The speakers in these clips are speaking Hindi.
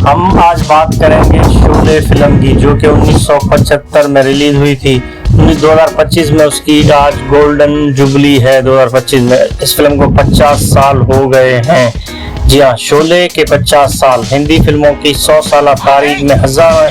हम आज बात करेंगे शोले फिल्म की, जो कि 1975 में रिलीज हुई थी। 2025 में उसकी आज गोल्डन जुबली है। 2025 में इस फिल्म को 50 साल हो गए हैं। जी हाँ, शोले के 50 साल। हिंदी फिल्मों की 100 साल तारीख में हजारों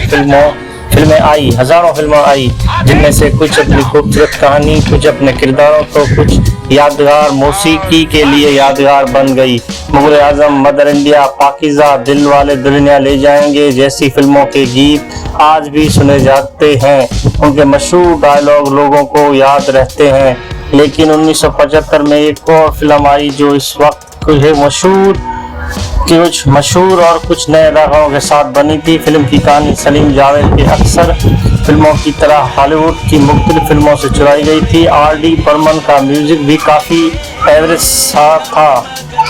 फिल्में आई, जिनमें से कुछ अपनी खूबसूरत कहानी, कुछ अपने किरदारों, तो कुछ यादगार मौसीकी के लिए यादगार बन गई। मुगल आजम, मदर इंडिया, पाकीज़ा, दिल वाले दुल्हनिया ले जाएंगे जैसी फिल्मों के गीत आज भी सुने जाते हैं। उनके मशहूर डायलॉग लोगों को याद रहते हैं। लेकिन 1975 में एक और फिल्म आई जो इस वक्त कुछ मशहूर और कुछ नए रागों के साथ बनी थी। फिल्म की कहानी सलीम जावेद के अक्सर फिल्मों की तरह हॉलीवुड की मुख्तलिफ फिल्मों से चुराई गई थी। R.D. बर्मन का म्यूजिक भी काफ़ी एवरेज सा था।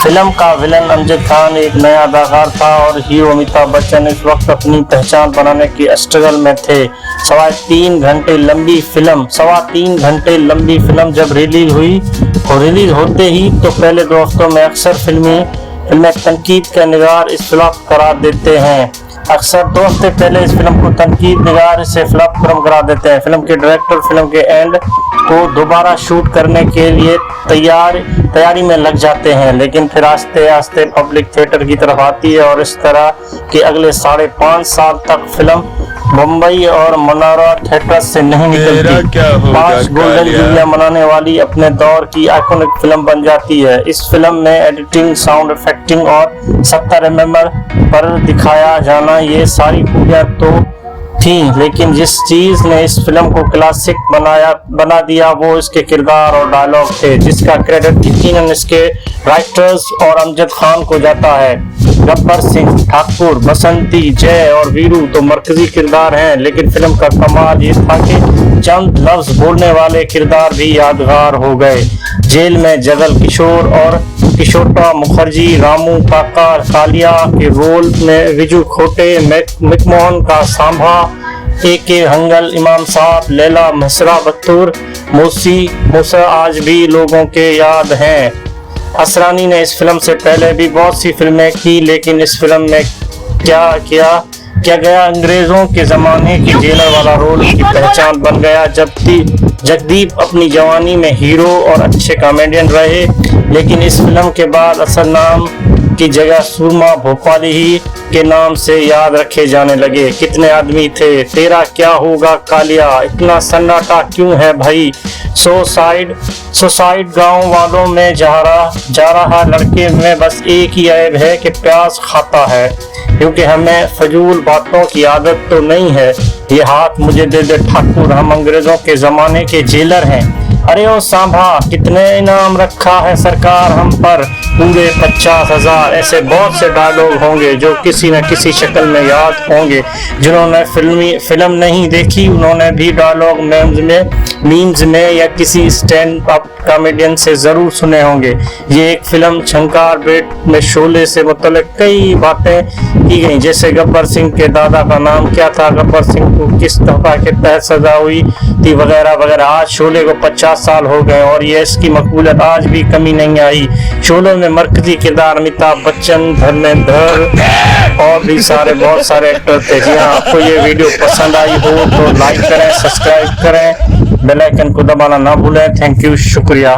फिल्म का विलन अमजद खान एक नया अदाकार था और हीरो अमिताभ बच्चन इस वक्त अपनी पहचान बनाने की स्ट्रगल में थे। 3.25 घंटे लंबी फिल्म जब रिलीज हुई और रिलीज होते ही तो पहले 2 हफ्तों में अक्सर फिल्में तनकीद का निगार इस फ्लॉप करार देते हैं। अक्सर 2 हफ्ते पहले इस फिल्म को तनकीद निगार से फ्लॉप करार देते हैं। फिल्म के डायरेक्टर फिल्म के एंड को दोबारा शूट करने के लिए तैयारी में लग जाते हैं, लेकिन फिर आस्ते आस्ते पब्लिक थिएटर की तरफ आती है और इस तरह के अगले 5.5 साल तक फिल्म मुंबई और मनोरा थिएटर से नहीं निकलती। 5 गोल्डन जुबलियां मनाने वाली अपने दौर की आइकॉनिक फिल्म बन जाती है। इस फिल्म में एडिटिंग, साउंड इफेक्टिंग और 70 mm पर दिखाया जाना, ये सारी खूबियां तो थी, लेकिन जिस चीज ने इस फिल्म को क्लासिक बना दिया वो इसके किरदार और डायलॉग थे, जिसका क्रेडिट यकीनन इसके राइटर्स और अमजद खान को जाता है। गब्बर सिंह, ठाकुर, बसंती, जय और वीरू तो मरकजी किरदार हैं, लेकिन फिल्म का कमाल ये था कि चंद लफ्ज बोलने वाले किरदार भी यादगार हो गए। जेल में जगल किशोर और किशोटा मुखर्जी, रामू काका कालिया के रोल में विजू खोटे, मिकमोहन का सांभा, A.K. हंगल, इमाम साहब, लैला मसरा बत्तूर, मूसा आज भी लोगों के याद हैं। असरानी ने इस फिल्म से पहले भी बहुत सी फिल्में की, लेकिन इस फिल्म में क्या गया, अंग्रेजों के ज़माने की जेलर वाला रोल की पहचान बन गया। जगदीप अपनी जवानी में हीरो और अच्छे कॉमेडियन रहे, लेकिन इस फिल्म के बाद असल नाम की जगह सुरमा भोपाली ही के नाम से याद रखे जाने लगे। कितने आदमी थे, तेरा क्या होगा कालिया, इतना सन्नाटा क्यों है भाई, सुसाइड गांव वालों में जा रहा लड़के में बस एक ही ऐब है कि प्याज खाता है, क्योंकि हमें फजूल बातों की आदत तो नहीं है। ये हाथ मुझे दे दे ठाकुर, हम अंग्रेजों के जमाने के जेलर हैं। अरे ओ सांभा, कितने इनाम रखा है सरकार हम पर, पूरे 50,000। ऐसे बहुत से डायलॉग होंगे जो किसी न किसी शक्ल में याद होंगे। जिन्होंने फिल्म नहीं देखी उन्होंने भी डायलॉग मीम्स में या किसी स्टैंड अप कॉमेडियन से जरूर सुने होंगे। ये एक फिल्म शंकर बेट में शोले से मुतल्लिक कई बातें की गई, जैसे गब्बर सिंह के दादा का नाम क्या था, गब्बर सिंह को किस दफा के तहत सजा हुई थी, वगैरह वगैरह। आज शोले को 50 साल हो गए और ये इसकी मकबूलियत आज भी कमी नहीं आई। शोले में मरकजी किरदार अमिताभ बच्चन, धर्मेंद्र और भी बहुत सारे एक्टर थे। जी हाँ, आपको ये वीडियो पसंद आई हो तो लाइक करें, सब्सक्राइब करें, बेल आइकन को दबाना ना भूलें। थैंक यू, शुक्रिया।